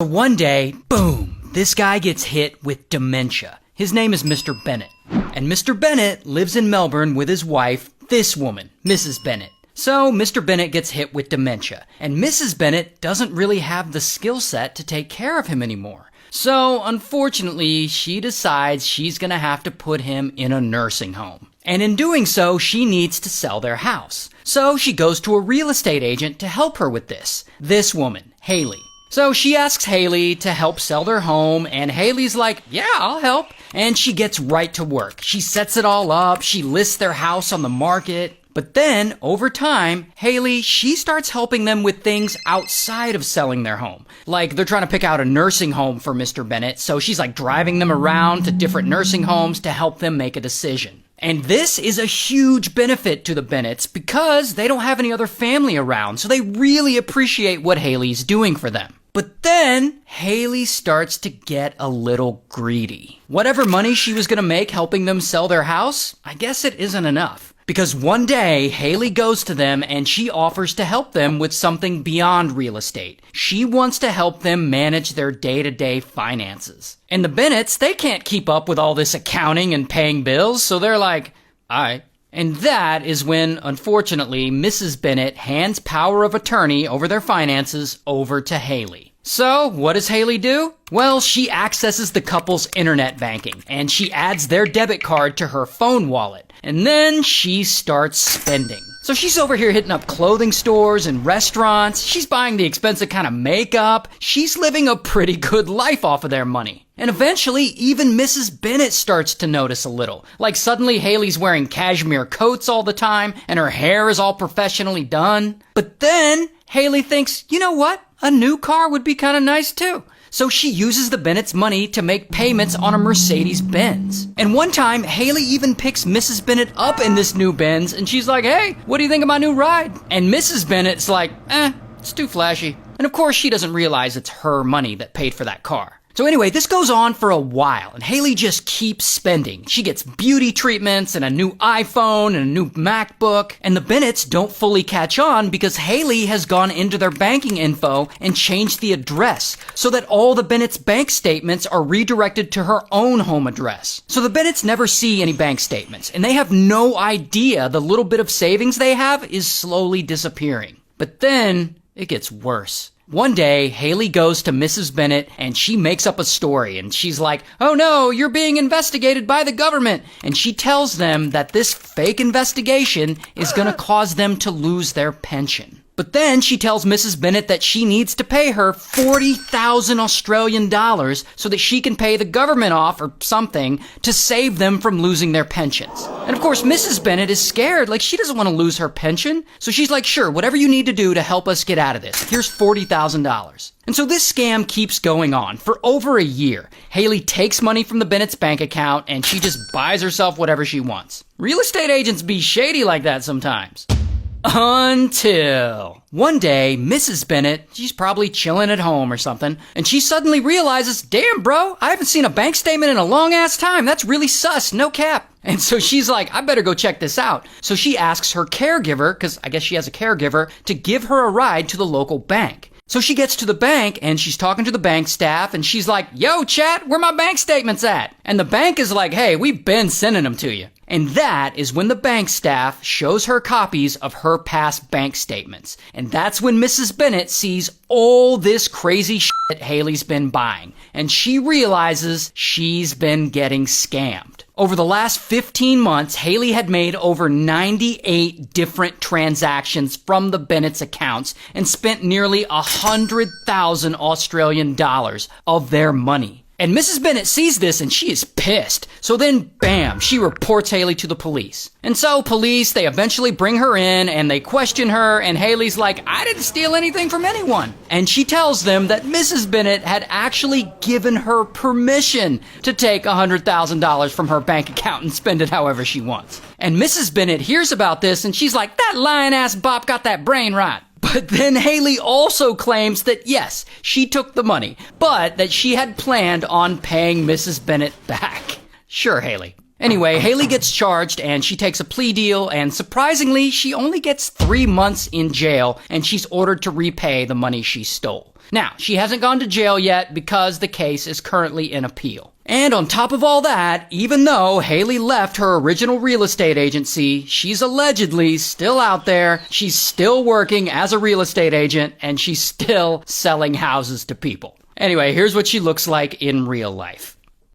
One day, boom, this guy gets hit with dementia. His name is Mr. Bennett. And Mr. Bennett lives in Melbourne with his wife, this woman, Mrs. Bennett. So Mr. Bennett gets hit with dementia, and Mrs. Bennett doesn't really have the skill set to take care of him anymore. So, unfortunately, she decides she's gonna have to put him in a nursing home. And in doing so, she needs to sell their house. So she goes to a real estate agent to help her with this woman, Haley. So she asks Haley to help sell their home, and Haley's like, yeah, I'll help. And she gets right to work. She sets it all up, she lists their house on the market. But then, over time, Haley, she starts helping them with things outside of selling their home. Like, they're trying to pick out a nursing home for Mr. Bennett, so she's like driving them around to different nursing homes to help them make a decision. And this is a huge benefit to the Bennetts because they don't have any other family around, so they really appreciate what Haley's doing for them. But then, Haley starts to get a little greedy. Whatever money she was gonna make helping them sell their house, I guess it isn't enough. Because one day, Haley goes to them and she offers to help them with something beyond real estate. She wants to help them manage their day-to-day finances. And the Bennetts, they can't keep up with all this accounting and paying bills, so they're like, alright. And that is when, unfortunately, Mrs. Bennett hands power of attorney over their finances over to Haley. So, what does Haley do? Well, she accesses the couple's internet banking, and she adds their debit card to her phone wallet. And then she starts spending. So she's over here hitting up clothing stores and restaurants. She's buying the expensive kind of makeup. She's living a pretty good life off of their money. And eventually, even Mrs. Bennett starts to notice a little. Like suddenly Haley's wearing cashmere coats all the time, and her hair is all professionally done. But then, Haley thinks, you know what? A new car would be kind of nice too. So she uses the Bennett's money to make payments on a Mercedes-Benz. And one time, Haley even picks Mrs. Bennett up in this new Benz, and she's like, hey, what do you think of my new ride? And Mrs. Bennett's like, it's too flashy. And of course, she doesn't realize it's her money that paid for that car. So anyway, this goes on for a while, and Haley just keeps spending. She gets beauty treatments and a new iPhone and a new MacBook, and the Bennetts don't fully catch on because Haley has gone into their banking info and changed the address so that all the Bennett's bank statements are redirected to her own home address. So the Bennetts never see any bank statements, and they have no idea the little bit of savings they have is slowly disappearing. But then, it gets worse. One day, Haley goes to Mrs. Bennett and she makes up a story and she's like, oh no, you're being investigated by the government. And she tells them that this fake investigation is going to cause them to lose their pension. But then she tells Mrs. Bennett that she needs to pay her 40,000 Australian dollars so that she can pay the government off or something to save them from losing their pensions. And of course, Mrs. Bennett is scared, like she doesn't want to lose her pension. So she's like, sure, whatever you need to do to help us get out of this. Here's $40,000. And so this scam keeps going on for over a year. Haley takes money from the Bennett's bank account and she just buys herself whatever she wants. Real estate agents be shady like that sometimes. Until one day, Mrs. Bennett, she's probably chilling at home or something, and she suddenly realizes, damn bro, I haven't seen a bank statement in a long ass time. That's really sus, no cap. And so she's like, I better go check this out. So she asks her caregiver, because I guess she has a caregiver, to give her a ride to the local bank. So she gets to the bank and she's talking to the bank staff and she's like, yo chat, where my bank statements at? And the bank is like, hey, we've been sending them to you. And that is when the bank staff shows her copies of her past bank statements. And that's when Mrs. Bennett sees all this crazy shit Haley's been buying. And she realizes she's been getting scammed. Over the last 15 months, Haley had made over 98 different transactions from the Bennett's accounts and spent nearly 100,000 Australian dollars of their money. And Mrs. Bennett sees this and she is pissed. So then, bam, she reports Haley to the police. And so police, they eventually bring her in and they question her and Haley's like, I didn't steal anything from anyone. And she tells them that Mrs. Bennett had actually given her permission to take $100,000 from her bank account and spend it however she wants. And Mrs. Bennett hears about this and she's like, that lying ass bop got that brain right. But then Haley also claims that yes, she took the money, but that she had planned on paying Mrs. Bennett back. Sure, Haley. Anyway, Haley gets charged and she takes a plea deal, and surprisingly, she only gets 3 months in jail and she's ordered to repay the money she stole. Now, she hasn't gone to jail yet because the case is currently in appeal. And on top of all that, even though Haley left her original real estate agency, she's allegedly still out there, she's still working as a real estate agent, and she's still selling houses to people. Anyway, here's what she looks like in real life.